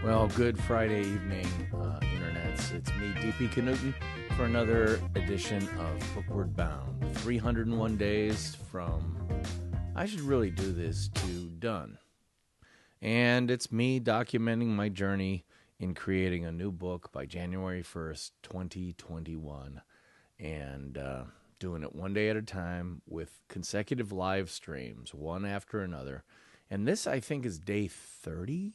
Well, good Friday evening, internets. It's me, DP Knudten, for another edition of Bookward Bound. 301 days from I should really do this to done. And it's me documenting my journey in creating a new book by January 1st, 2021. And doing it one day at a time with consecutive live streams, one after another. And this, I think, is day 30,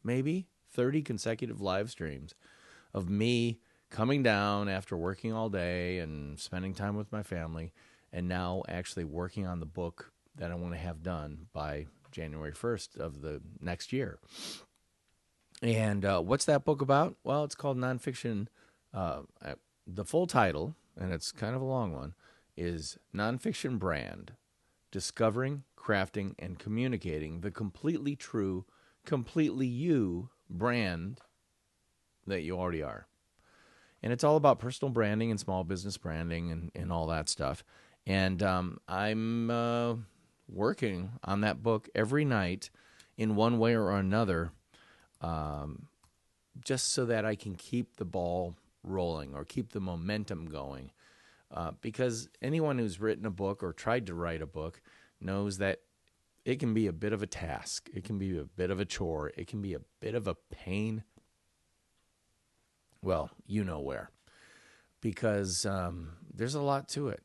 maybe 30 consecutive live streams of me coming down after working all day and spending time with my family, and now actually working on the book that I want to have done by January 1st of the next year. And what's that book about? Well, it's called Nonfiction. The full title, and it's kind of a long one, is Nonfiction Brand, Discovering, Crafting, and Communicating the Completely True, Completely You brand that you already are. And it's all about personal branding and small business branding and all that stuff. And I'm working on that book every night in one way or another, just so that I can keep the ball rolling or keep the momentum going. Because anyone who's written a book or tried to write a book knows that it can be a bit of a task. It can be a bit of a chore. It can be a bit of a pain. Well, you know where. Because there's a lot to it.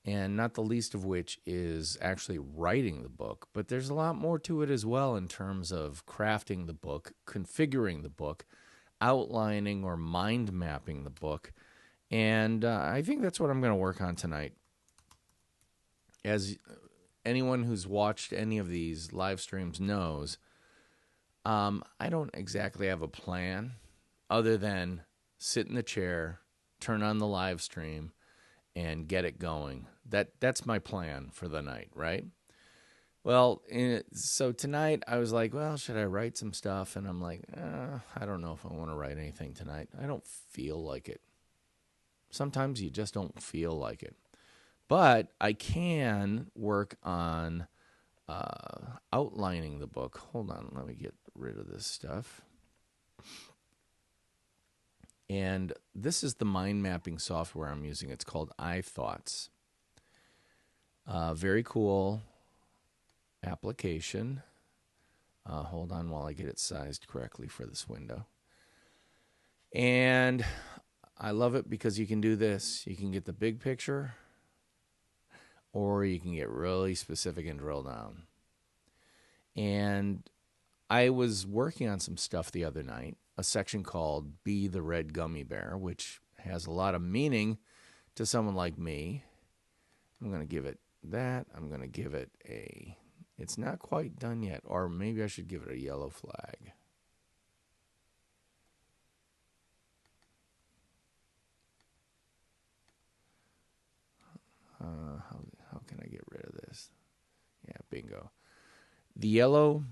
And not the least of which is actually writing the book. But there's a lot more to it as well in terms of crafting the book, configuring the book, outlining or mind mapping the book. And I think that's what I'm going to work on tonight. As anyone who's watched any of these live streams knows, I don't exactly have a plan other than sit in the chair, turn on the live stream, and get it going. That's my plan for the night, right? Well, so tonight I was like, well, should I write some stuff? And I'm like, I don't know if I want to write anything tonight. I don't feel like it. Sometimes you just don't feel like it. But I can work on outlining the book. Hold on, let me get rid of this stuff. And this is the mind mapping software I'm using. It's called iThoughts. Very cool application. Hold on while I get it sized correctly for this window. And I love it because you can do this. You can get the big picture, or you can get really specific and drill down. And I was working on some stuff the other night, a section called Be the Red Gummy Bear, which has a lot of meaning to someone like me. I'm going to give it that. I'm going to give it a, it's not quite done yet, or maybe I should give it a yellow flag. How can I get rid of this? Yeah, bingo. The yellow,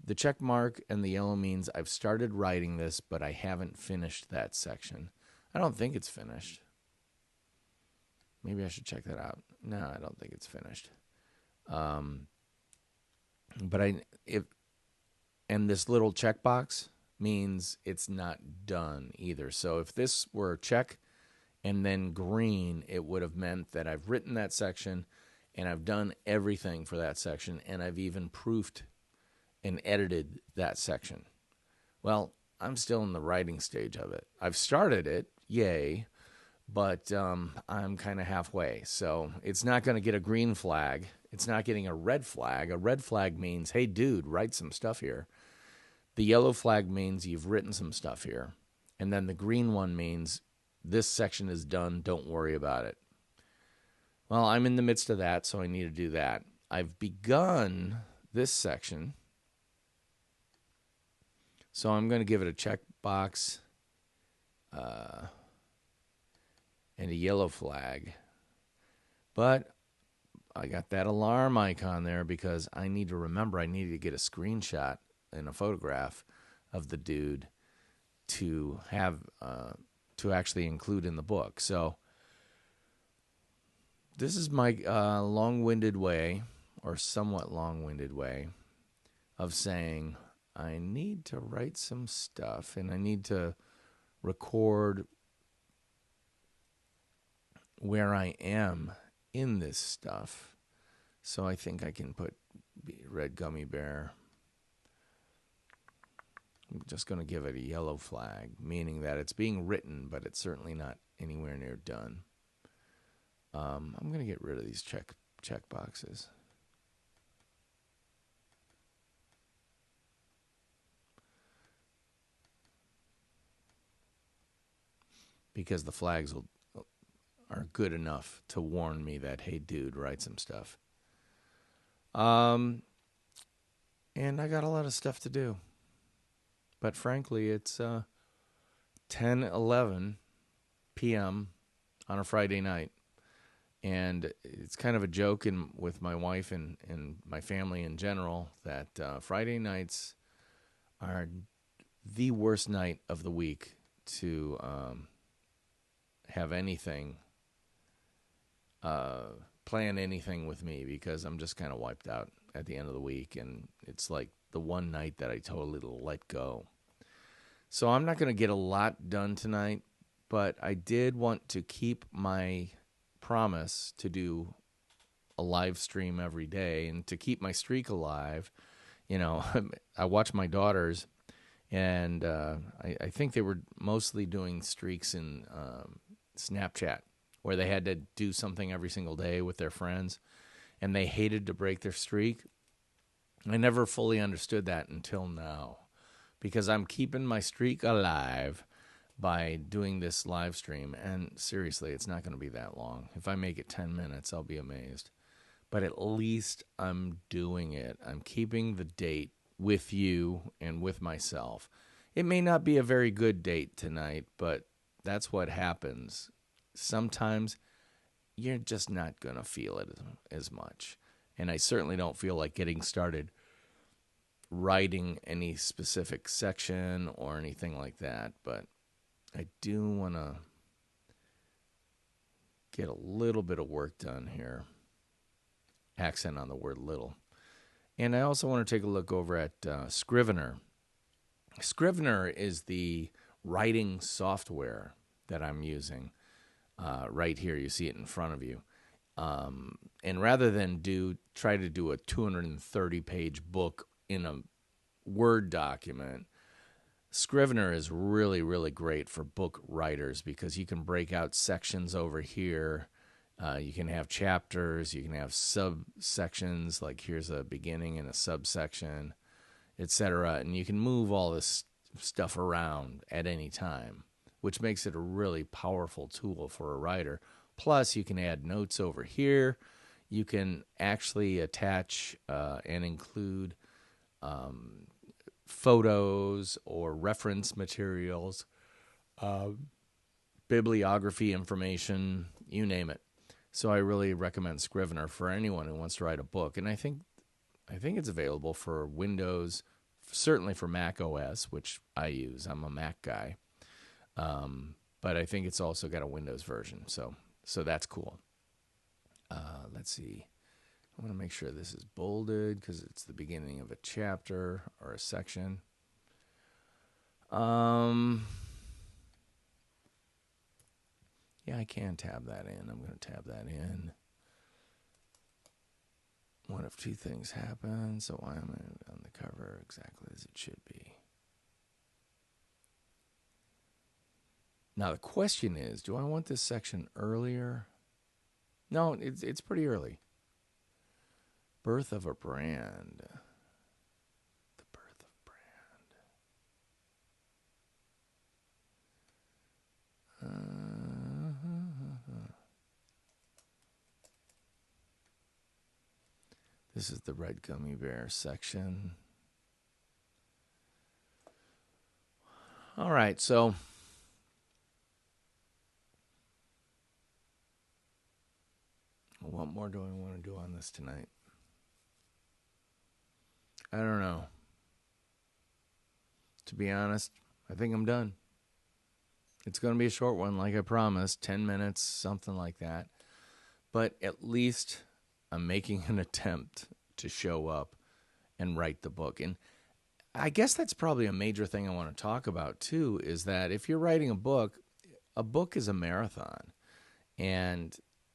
the check mark and the yellow means I've started writing this, but I haven't finished that section. I don't think it's finished. Maybe I should check that out. No, I don't think it's finished. And this little checkbox means it's not done either. So if this were check and then green, it would have meant that I've written that section and I've done everything for that section, and I've even proofed and edited that section. Well, I'm still in the writing stage of it. I've started it, yay, but I'm kind of halfway. So it's not going to get a green flag. It's not getting a red flag. A red flag means, hey, dude, write some stuff here. The yellow flag means you've written some stuff here. And then the green one means this section is done. Don't worry about it. Well, I'm in the midst of that, so I need to do that. I've begun this section. So I'm going to give it a checkbox and a yellow flag. But I got that alarm icon there because I need to remember I need to get a screenshot and a photograph of the dude to have to actually include in the book. So this is my long-winded way, or somewhat long-winded way, of saying I need to write some stuff, and I need to record where I am in this stuff. So I think I can put red gummy bear. I'm just going to give it a yellow flag, meaning that it's being written, but it's certainly not anywhere near done. I'm going to get rid of these check boxes. Because the flags are good enough to warn me that, hey, dude, write some stuff. And I got a lot of stuff to do. But frankly, it's 10:11 p.m. on a Friday night. And it's kind of a joke with my wife and my family in general that Friday nights are the worst night of the week to have anything, plan anything with me, because I'm just kind of wiped out at the end of the week. And it's like the one night that I totally let go. So I'm not going to get a lot done tonight, but I did want to keep my promise to do a live stream every day and to keep my streak alive. You know, I watch my daughters, and I think they were mostly doing streaks in Snapchat, where they had to do something every single day with their friends, and they hated to break their streak. I never fully understood that until now, because I'm keeping my streak alive by doing this live stream. And seriously, it's not going to be that long. If I make it 10 minutes, I'll be amazed. But at least I'm doing it. I'm keeping the date with you and with myself. It may not be a very good date tonight, but that's what happens. Sometimes you're just not going to feel it as much. And I certainly don't feel like getting started writing any specific section or anything like that. But I do want to get a little bit of work done here. Accent on the word little. And I also want to take a look over at Scrivener. Scrivener is the writing software that I'm using. Right here, you see it in front of you. And rather than try to do a 230-page book in a Word document, Scrivener is really, really great for book writers, because you can break out sections over here. You can have chapters. You can have subsections, like here's a beginning and a subsection, etc. And you can move all this stuff around at any time, which makes it a really powerful tool for a writer. Plus, you can add notes over here. You can actually attach and include photos or reference materials, bibliography information, you name it. So I really recommend Scrivener for anyone who wants to write a book. And I think it's available for Windows, certainly for Mac OS, which I use. I'm a Mac guy. But I think it's also got a Windows version. So that's cool. Let's see. I want to make sure this is bolded because it's the beginning of a chapter or a section. Yeah, I can tab that in. I'm going to tab that in. One of two things happen, so I'm on the cover exactly as it should be. Now the question is, do I want this section earlier? No, it's pretty early. Birth of a brand. The birth of brand. This is the red gummy bear section. All right, so what more do I want to do on this tonight? I don't know. To be honest, I think I'm done. It's going to be a short one, like I promised, 10 minutes, something like that. But at least I'm making an attempt to show up and write the book. And I guess that's probably a major thing I want to talk about too, is that if you're writing a book is a marathon. And,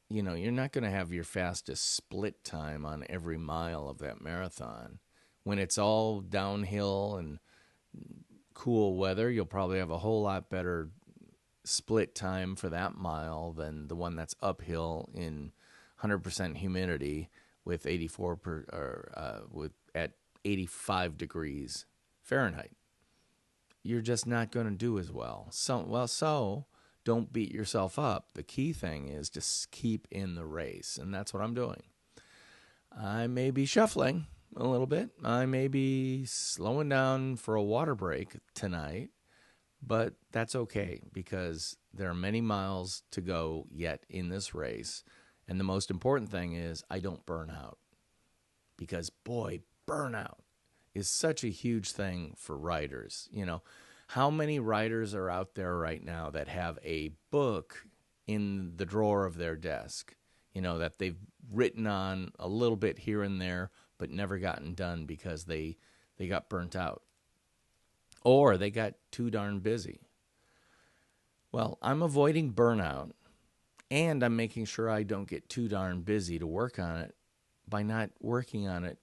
you're not going to have your fastest split time on every mile of that marathon. When it's all downhill and cool weather, you'll probably have a whole lot better split time for that mile than the one that's uphill in 100% humidity with 84 at 85 degrees Fahrenheit. You're just not going to do as well. So don't beat yourself up. The key thing is to keep in the race, and that's what I'm doing. I may be shuffling a little bit. I may be slowing down for a water break tonight, but that's okay because there are many miles to go yet in this race. And the most important thing is I don't burn out, because, boy, burnout is such a huge thing for writers. How many writers are out there right now that have a book in the drawer of their desk, that they've written on a little bit here and there, but never gotten done because they got burnt out or they got too darn busy? Well, I'm avoiding burnout, and I'm making sure I don't get too darn busy to work on it by not working on it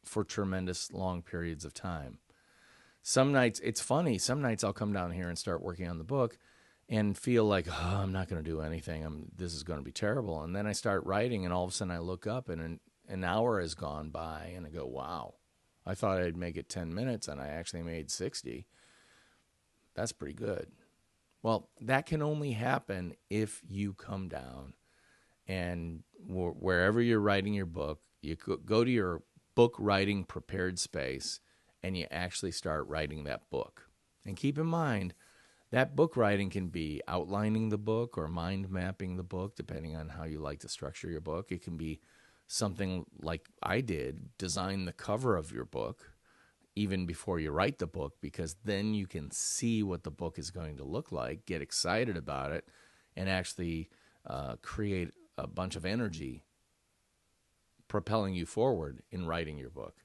for tremendous long periods of time. Some nights, it's funny, some nights I'll come down here and start working on the book and feel like, oh, I'm not going to do anything. This is going to be terrible. And then I start writing, and all of a sudden I look up and an hour has gone by, and I go, wow, I thought I'd make it 10 minutes, and I actually made 60. That's pretty good. Well, that can only happen if you come down and wherever you're writing your book, you go to your book writing prepared space, and you actually start writing that book. And keep in mind, that book writing can be outlining the book or mind mapping the book, depending on how you like to structure your book. It can be something like I did, design the cover of your book even before you write the book, because then you can see what the book is going to look like, get excited about it, and actually create a bunch of energy propelling you forward in writing your book.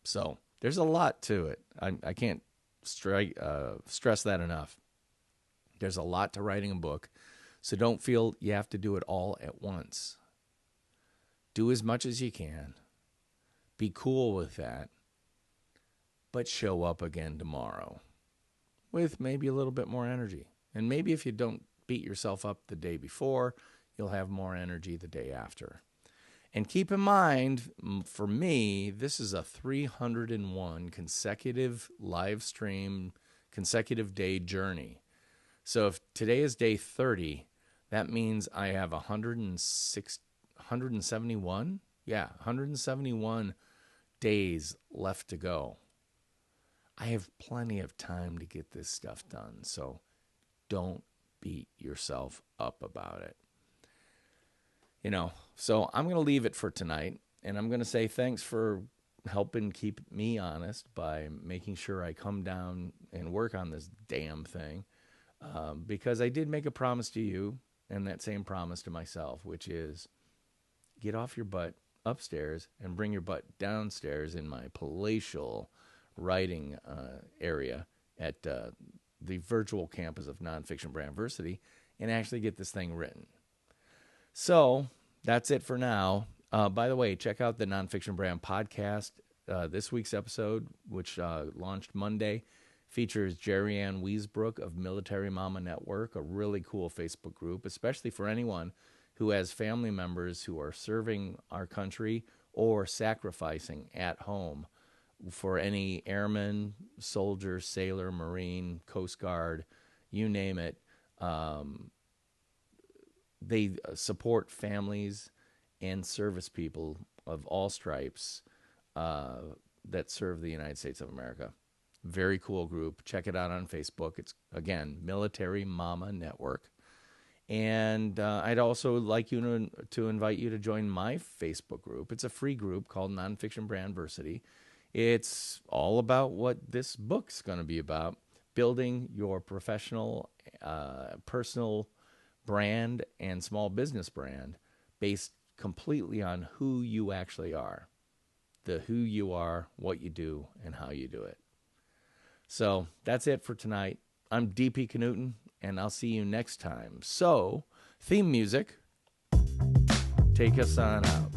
So there's a lot to it. I can't stress that enough. There's a lot to writing a book, so don't feel you have to do it all at once. Do as much as you can. Be cool with that, but show up again tomorrow with maybe a little bit more energy. And maybe if you don't beat yourself up the day before, you'll have more energy the day after. And keep in mind, for me, this is a 301 consecutive live stream, consecutive day journey. So if today is day 30, that means I have 171? Yeah, 171 days left to go. I have plenty of time to get this stuff done, so don't beat yourself up about it. So I'm going to leave it for tonight, and I'm going to say thanks for helping keep me honest by making sure I come down and work on this damn thing, because I did make a promise to you, and that same promise to myself, which is get off your butt upstairs and bring your butt downstairs in my palatial writing area at the virtual campus of Nonfiction Brand Versity and actually get this thing written. So that's it for now. By the way, check out the Nonfiction Brand podcast. This week's episode, which launched Monday, features Jerry Ann Wiesbrook of Military Mama Network, a really cool Facebook group, especially for anyone who has family members who are serving our country or sacrificing at home for any airman, soldier, sailor, Marine, Coast Guard, you name it. They support families and service people of all stripes that serve the United States of America. Very cool group. Check it out on Facebook. It's, again, Military Mama Network. And I'd also like you to invite you to join my Facebook group. It's a free group called Nonfiction Brand Versity. It's all about what this book's going to be about, building your professional, personal brand and small business brand based completely on who you actually are. the who you are, what you do, and how you do it. So that's it for tonight. I'm DP Knudten, and I'll see you next time. So, theme music, take us on out.